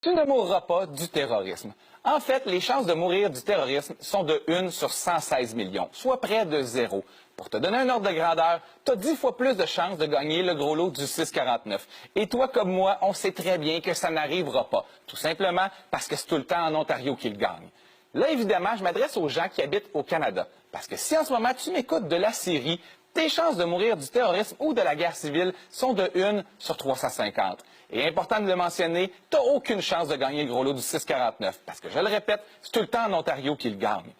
Tu ne mourras pas du terrorisme. En fait, les chances de mourir du terrorisme sont de 1 sur 116 millions, soit près de 0. Pour te donner un ordre de grandeur, tu as 10 fois plus de chances de gagner le gros lot du 649. Et toi comme moi, on sait très bien que ça n'arrivera pas, tout simplement parce que c'est tout le temps en Ontario qu'ils gagnent. Là, évidemment, je m'adresse aux gens qui habitent au Canada, parce que si en ce moment tu m'écoutes de la Syrie, tes chances de mourir du terrorisme ou de la guerre civile sont de 1 sur 350. Et important de le mentionner, tu n'as aucune chance de gagner le gros lot du 649, parce que, je le répète, c'est tout le temps en Ontario qu'il gagne.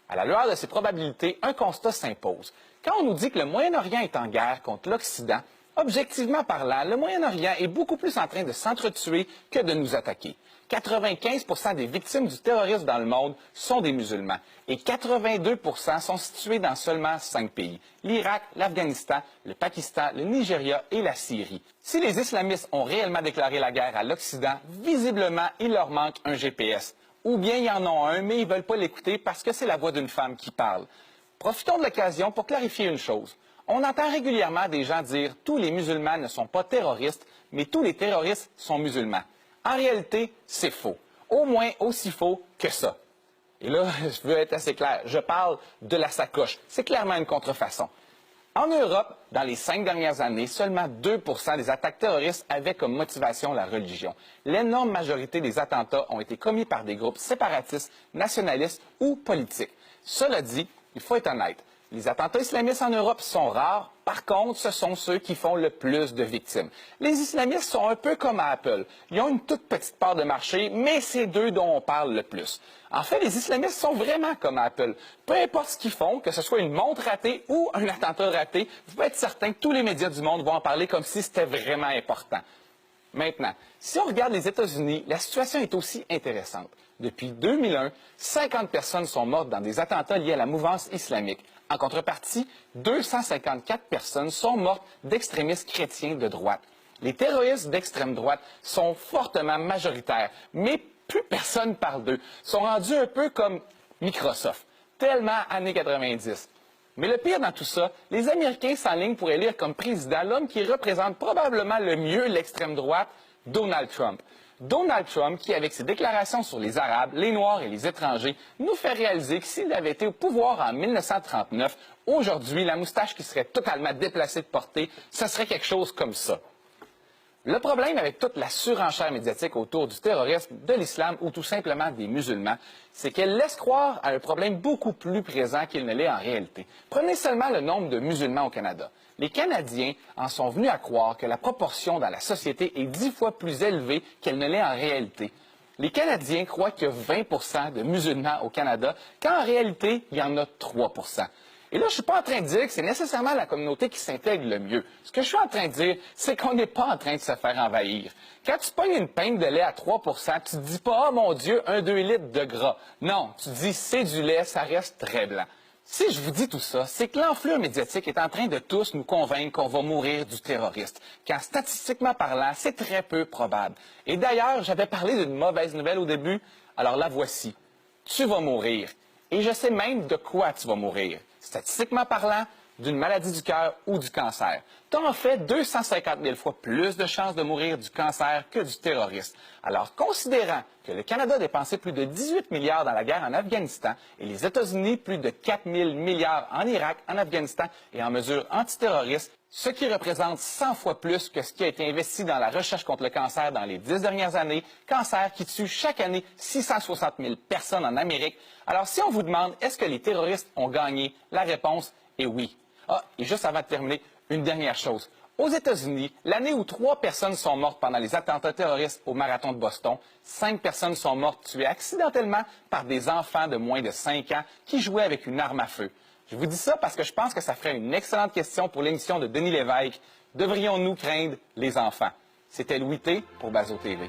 À la lueur de ces probabilités, un constat s'impose. Quand on nous dit que le Moyen-Orient est en guerre contre l'Occident, objectivement parlant, le Moyen-Orient est beaucoup plus en train de s'entretuer que de nous attaquer. 95% des victimes du terrorisme dans le monde sont des musulmans et 82% sont situés dans seulement 5 pays: l'Irak, l'Afghanistan, le Pakistan, le Nigeria et la Syrie. Si les islamistes ont réellement déclaré la guerre à l'Occident, visiblement, il leur manque un GPS. Ou bien ils en ont un, mais ils ne veulent pas l'écouter parce que c'est la voix d'une femme qui parle. Profitons de l'occasion pour clarifier une chose. On entend régulièrement des gens dire « tous les musulmans ne sont pas terroristes, mais tous les terroristes sont musulmans ». En réalité, c'est faux. Au moins aussi faux que ça. Et là, je veux être assez clair, je parle de la sacoche. C'est clairement une contrefaçon. En Europe, dans les 5 dernières années, seulement 2% des attaques terroristes avaient comme motivation la religion. L'énorme majorité des attentats ont été commis par des groupes séparatistes, nationalistes ou politiques. Cela dit, il faut être honnête, les attentats islamistes en Europe sont rares. Par contre, ce sont ceux qui font le plus de victimes. Les islamistes sont un peu comme Apple. Ils ont une toute petite part de marché, mais c'est d'eux dont on parle le plus. En fait, les islamistes sont vraiment comme Apple. Peu importe ce qu'ils font, que ce soit une montre ratée ou un attentat raté, vous pouvez être certain que tous les médias du monde vont en parler comme si c'était vraiment important. Maintenant, si on regarde les États-Unis, la situation est aussi intéressante. Depuis 2001, 50 personnes sont mortes dans des attentats liés à la mouvance islamique. En contrepartie, 254 personnes sont mortes d'extrémistes chrétiens de droite. Les terroristes d'extrême droite sont fortement majoritaires, mais plus personne parle d'eux. Ils sont rendus un peu comme Microsoft, tellement années 90. Mais le pire dans tout ça, les Américains s'enlignent pour élire comme président l'homme qui représente probablement le mieux l'extrême droite, Donald Trump. Donald Trump, qui, avec ses déclarations sur les Arabes, les Noirs et les étrangers, nous fait réaliser que s'il avait été au pouvoir en 1939, aujourd'hui, la moustache qui serait totalement déplacée de portée, ce serait quelque chose comme ça. Le problème avec toute la surenchère médiatique autour du terrorisme, de l'islam ou tout simplement des musulmans, c'est qu'elle laisse croire à un problème beaucoup plus présent qu'il ne l'est en réalité. Prenez seulement le nombre de musulmans au Canada. Les Canadiens en sont venus à croire que la proportion dans la société est 10 fois plus élevée qu'elle ne l'est en réalité. Les Canadiens croient qu'il y a 20% de musulmans au Canada, quand en réalité, il y en a 3%. Et là, je ne suis pas en train de dire que c'est nécessairement la communauté qui s'intègre le mieux. Ce que je suis en train de dire, c'est qu'on n'est pas en train de se faire envahir. Quand tu pognes une pinte de lait à 3%, tu ne te dis pas « Oh mon Dieu, 1-2 litres de gras ». Non, tu te dis « C'est du lait, ça reste très blanc ». Si je vous dis tout ça, c'est que l'enflure médiatique est en train de tous nous convaincre qu'on va mourir du terroriste, quand statistiquement parlant, c'est très peu probable. Et d'ailleurs, j'avais parlé d'une mauvaise nouvelle au début, alors la voici. Tu vas mourir. Et je sais même de quoi tu vas mourir. Statistiquement parlant, d'une maladie du cœur ou du cancer. Tu as en fait 250 000 fois plus de chances de mourir du cancer que du terroriste. Alors, considérant que le Canada a dépensé plus de 18 milliards dans la guerre en Afghanistan et les États-Unis plus de 4 000 milliards en Irak, en Afghanistan et en mesures antiterroristes, ce qui représente 100 fois plus que ce qui a été investi dans la recherche contre le cancer dans les 10 dernières années, cancer qui tue chaque année 660 000 personnes en Amérique. Alors, si on vous demande, est-ce que les terroristes ont gagné? La réponse est oui. Ah, et juste avant de terminer, une dernière chose. Aux États-Unis, l'année où 3 personnes sont mortes pendant les attentats terroristes au marathon de Boston, 5 personnes sont mortes tuées accidentellement par des enfants de moins de 5 ans qui jouaient avec une arme à feu. Je vous dis ça parce que je pense que ça ferait une excellente question pour l'émission de Denis Lévesque. Devrions-nous craindre les enfants? C'était Louis T pour Bazo TV.